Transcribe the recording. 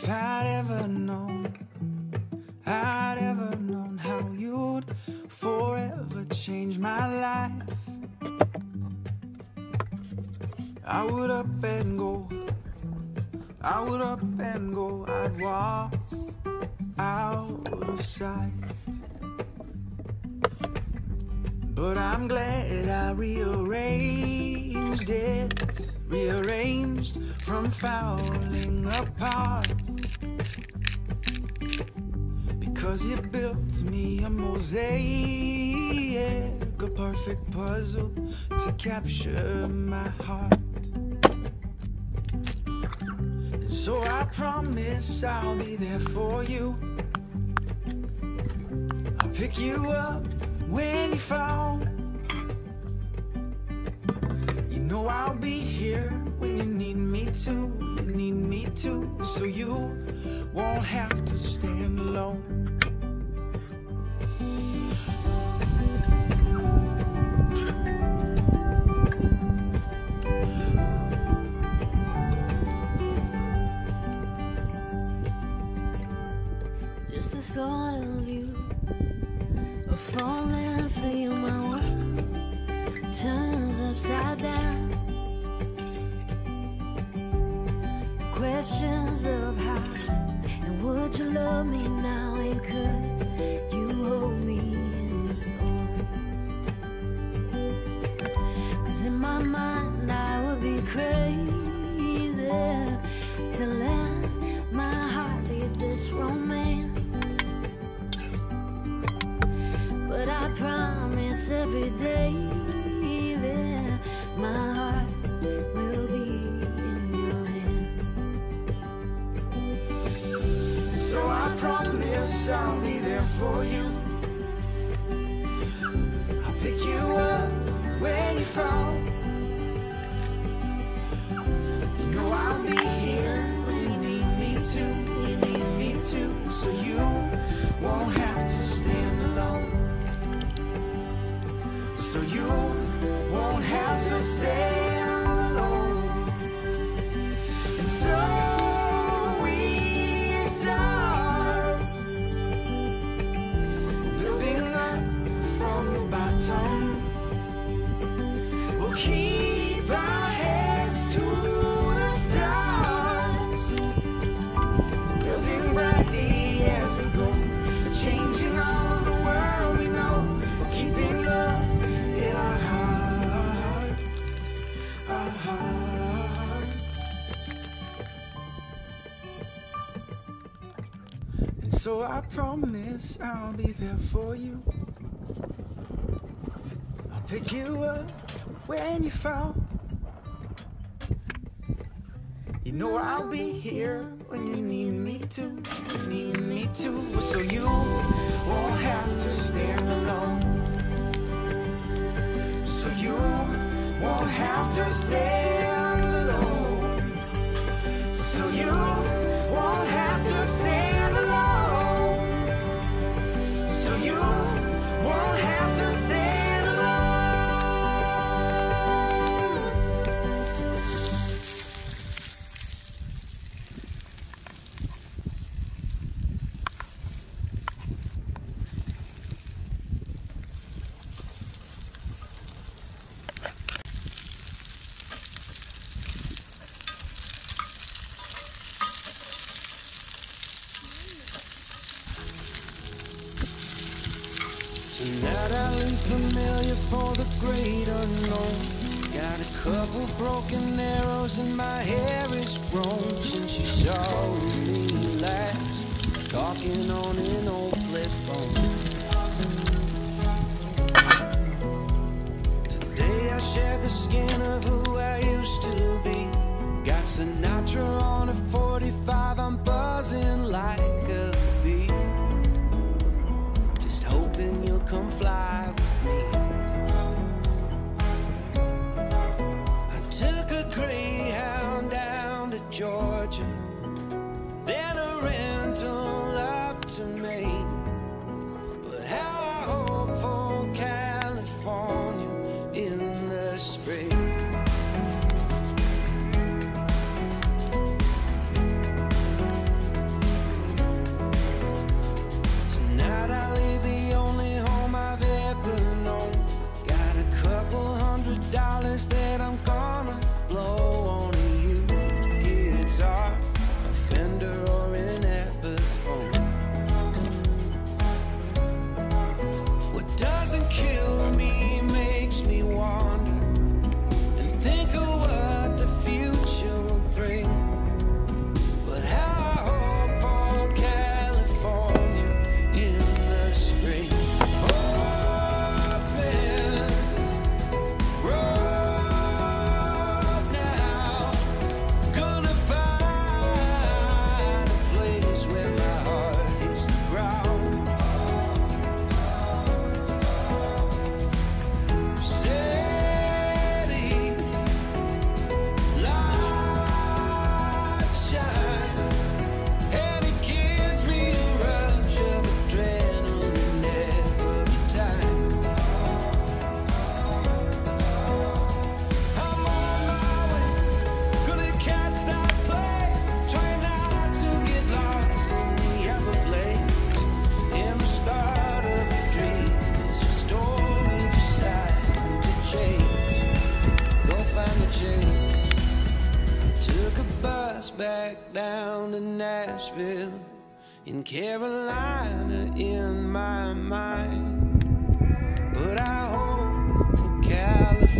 If I'd ever known how you'd forever change my life, I would up and go, I'd walk out of sight. But I'm glad I rearranged from falling apart, because you built me a mosaic, a perfect puzzle to capture my heart. So I promise I'll be there for you. I'll pick you up when you fall. You know I'll be here when you need me to, so you won't have to stand alone. Just the thought of you, of falling for you, my world turns upside down. Questions of how and would you love me now, and could you hold me in the storm? 'Cause in my mind I would be crazy to let my heart lead this romance. But I promise every day that my heart will be in your hands. So I promise I'll be there for you. I'll pick you up when you fall. You know I'll be here when you need me to, so you won't have to stand alone. So you won't have to stand alone. And so we start building up from the bottom. We'll keep our heads to the stars, building brightly as we go, changing all the world we know, keeping love in our hearts, our hearts. And so I promise I'll be there for you. I'll pick you up when you fall. You know I'll be here when you need me to, so you won't have to stand alone. So you won't have to stand alone. So you won't have to stand alone. So you won't have to stand alone. Tonight I leave familiar for the great unknown. Got a couple broken arrows and my hair is grown since you saw me last, talking on an old flip phone. Today I shared the skin of who I used to be. Got Sinatra on a 45, I'm buzzing like a bee. Just hoping you'll come fly with me. I took a Greyhound down to Georgia, then a rental up to Maine. But how I hope for California in the spring. flies back down to Nashville in Carolina in my mind. But I hope for California